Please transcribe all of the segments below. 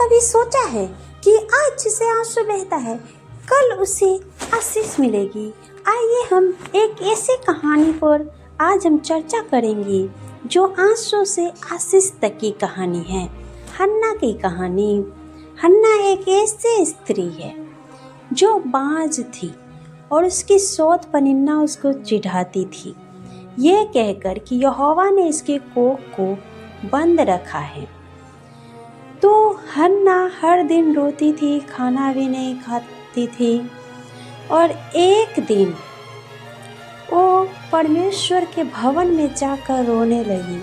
कभी सोचा है कि आज जिसे आंसू बहता है कल उसे आशीष मिलेगी? आइए हम एक ऐसी कहानी पर आज हम चर्चा करेंगे जो आंसू से आशीष तक की कहानी है, हन्ना की कहानी। हन्ना एक ऐसी स्त्री है जो बांझ थी और उसकी सौत पनिन्ना उसको चिढ़ाती थी, ये कहकर कि यहोवा ने इसके कोख को बंद रखा है। तो हन्ना हर दिन रोती थी, खाना भी नहीं खाती थी। और एक दिन वो परमेश्वर के भवन में जाकर रोने लगी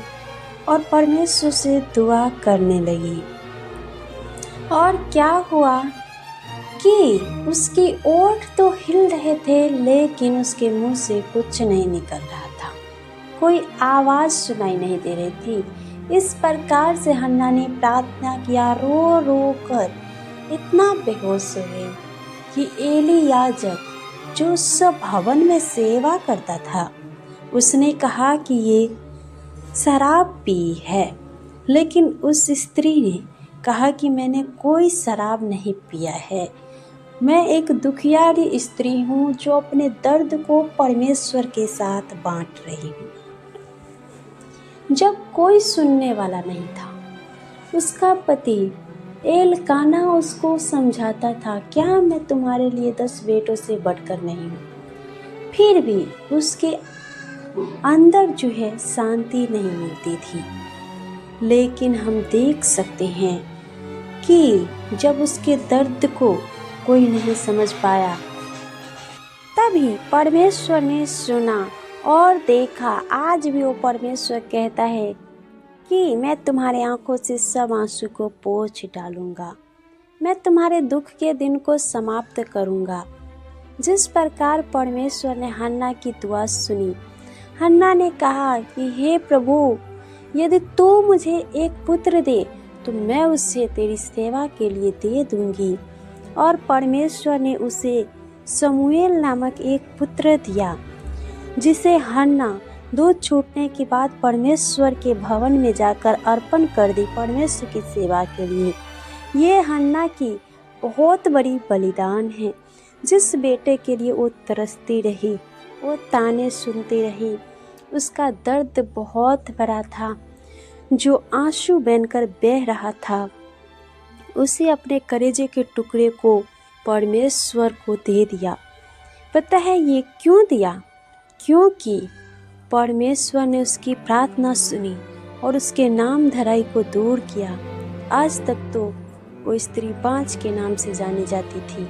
और परमेश्वर से दुआ करने लगी। और क्या हुआ कि उसकी ओठ तो हिल रहे थे, लेकिन उसके मुंह से कुछ नहीं निकल रहा था, कोई आवाज़ सुनाई नहीं दे रही थी। इस प्रकार से हन्ना ने प्रार्थना किया, रो रो कर इतना बेहोश हो गई कि एली याजक जो सब भवन में सेवा करता था, उसने कहा कि ये शराब पी है। लेकिन उस स्त्री ने कहा कि मैंने कोई शराब नहीं पिया है, मैं एक दुखियारी स्त्री हूँ जो अपने दर्द को परमेश्वर के साथ बांट रही हूँ। जब कोई सुनने वाला नहीं था, उसका पति एलकाना उसको समझाता था, क्या मैं तुम्हारे लिए 10 बेटों से बढ़कर नहीं हूँ? फिर भी उसके अंदर जो है शांति नहीं मिलती थी। लेकिन हम देख सकते हैं कि जब उसके दर्द को कोई नहीं समझ पाया, तभी परमेश्वर ने सुना और देखा। आज भी वो परमेश्वर कहता है कि मैं तुम्हारे आंखों से सब आंसू को पोंछ डालूंगा, मैं तुम्हारे दुख के दिन को समाप्त करूंगा। जिस प्रकार परमेश्वर ने हन्ना की दुआ सुनी, हन्ना ने कहा कि हे प्रभु, यदि तू मुझे एक पुत्र दे तो मैं उसे तेरी सेवा के लिए दे दूंगी। और परमेश्वर ने उसे शमूएल नामक एक पुत्र दिया, जिसे हन्ना दूध छूटने के बाद परमेश्वर के भवन में जाकर अर्पण कर दी परमेश्वर की सेवा के लिए। ये हन्ना की बहुत बड़ी बलिदान है। जिस बेटे के लिए वो तरसती रही, वो ताने सुनती रही, उसका दर्द बहुत बड़ा था जो आंसू बनकर बह रहा था, उसे अपने कलेजे के टुकड़े को परमेश्वर को दे दिया। पता है ये क्यों दिया? क्योंकि परमेश्वर ने उसकी प्रार्थना सुनी और उसके नाम धराई को दूर किया। आज तक तो वो स्त्री बांझ के नाम से जानी जाती थी,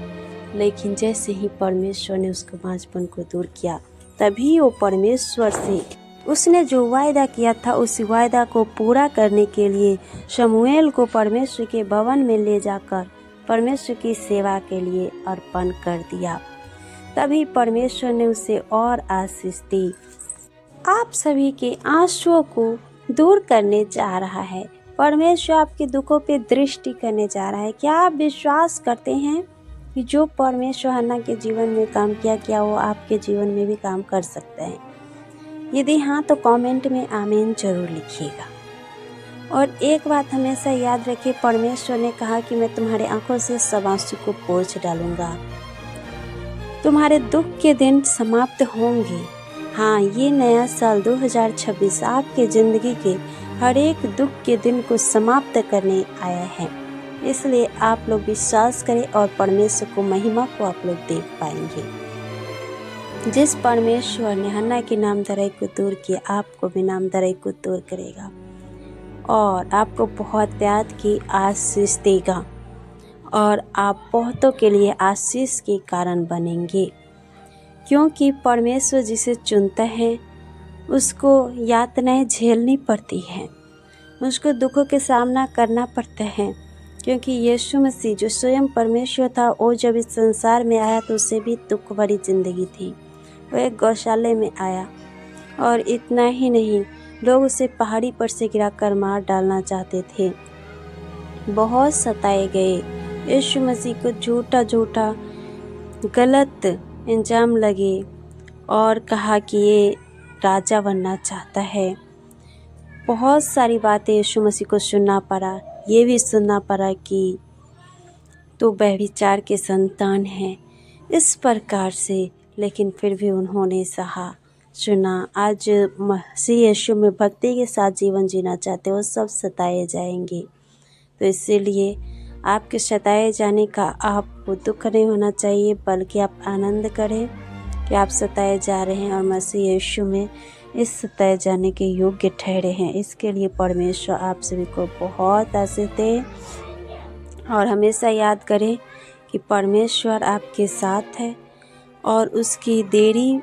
लेकिन जैसे ही परमेश्वर ने उसको बांझपन को दूर किया, तभी वो परमेश्वर से उसने जो वायदा किया था उस वायदा को पूरा करने के लिए शमूएल को परमेश्वर के भवन में ले जाकर परमेश्वर की सेवा के लिए अर्पण कर दिया। तभी परमेश्वर ने उसे और आशीष दी। आप सभी के आंसुओं को दूर करने जा रहा है। परमेश्वर आपके दुखों पे दृष्टि करने जा रहा है। क्या आप विश्वास करते हैं कि जो परमेश्वर हन्ना के जीवन में काम किया, क्या वो आपके जीवन में भी काम कर सकते हैं? यदि हाँ तो कमेंट में आमीन जरूर लिखिएगा। और एक बात हमेशा याद रखिए, परमेश्वर ने कहा कि मैं तुम्हारे आंखों से सब आंसू को पोंछ डालूंगा। तुम्हारे दुख के दिन समाप्त होंगे। हाँ, ये नया साल 2026 आपके ज़िंदगी के हर एक दुख के दिन को समाप्त करने आया है। इसलिए आप लोग विश्वास करें और परमेश्वर को महिमा को आप लोग देख पाएंगे। जिस परमेश्वर ने हन्ना की नामधराई को दूर किया, आपको भी नामधराई को दूर करेगा और आपको बहुत प्यार की आशीष देगा और आप बहुतों के लिए आशीष के कारण बनेंगे। क्योंकि परमेश्वर जिसे चुनता है उसको यातनाएं झेलनी पड़ती हैं, उसको दुखों के सामना करना पड़ता है। क्योंकि यीशु मसीह जो स्वयं परमेश्वर था, वो जब इस संसार में आया तो उसे भी दुख भरी जिंदगी थी। वो एक गौशाले में आया और इतना ही नहीं, लोग उसे पहाड़ी पर से गिराकर मार डालना चाहते थे। बहुत सताए गए। यीशु मसीह को झूठा झूठा गलत इल्जाम लगे और कहा कि ये राजा बनना चाहता है। बहुत सारी बातें यीशु मसीह को सुनना पड़ा। ये भी सुनना पड़ा कि तो व्यभिचार के संतान हैं, इस प्रकार से। लेकिन फिर भी उन्होंने सहा, सुना। आज मसीह यीशु में भक्ति के साथ जीवन जीना चाहते हो, सब सताए जाएंगे। तो इसीलिए आपके सताए जाने का आपको दुख नहीं होना चाहिए, बल्कि आप आनंद करें कि आप सताए जा रहे हैं और मसीह यीशु में इस सताए जाने के योग्य ठहरे हैं। इसके लिए परमेश्वर आप सभी को बहुत आशीष दे। और हमेशा याद करें कि परमेश्वर आपके साथ है और उसकी देरी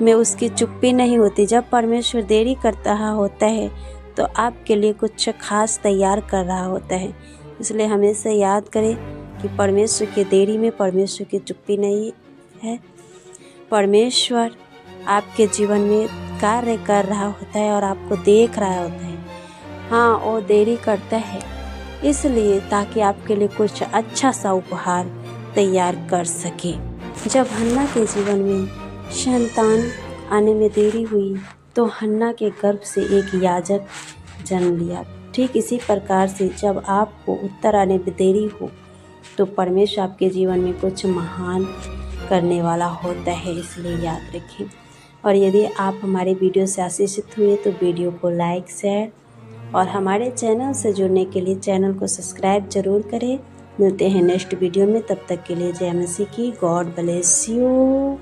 में उसकी चुप्पी नहीं होती। जब परमेश्वर देरी करता होता है तो आपके लिए कुछ खास तैयार कर रहा होता है। इसलिए हमेशा याद करें कि परमेश्वर की देरी में परमेश्वर की चुप्पी नहीं है। परमेश्वर आपके जीवन में कार्य कर रहा होता है और आपको देख रहा होता है। हाँ, वो देरी करता है इसलिए ताकि आपके लिए कुछ अच्छा सा उपहार तैयार कर सके। जब हन्ना के जीवन में संतान आने में देरी हुई तो हन्ना के गर्भ से एक याजक जन्म लिया। ठीक इसी प्रकार से जब आपको उत्तर आने में देरी हो तो परमेश्वर आपके जीवन में कुछ महान करने वाला होता है, इसलिए याद रखें। और यदि आप हमारे वीडियो से आशीषित हुए तो वीडियो को लाइक, शेयर और हमारे चैनल से जुड़ने के लिए चैनल को सब्सक्राइब जरूर करें। मिलते हैं नेक्स्ट वीडियो में, तब तक के लिए जय मसीह की। God bless you.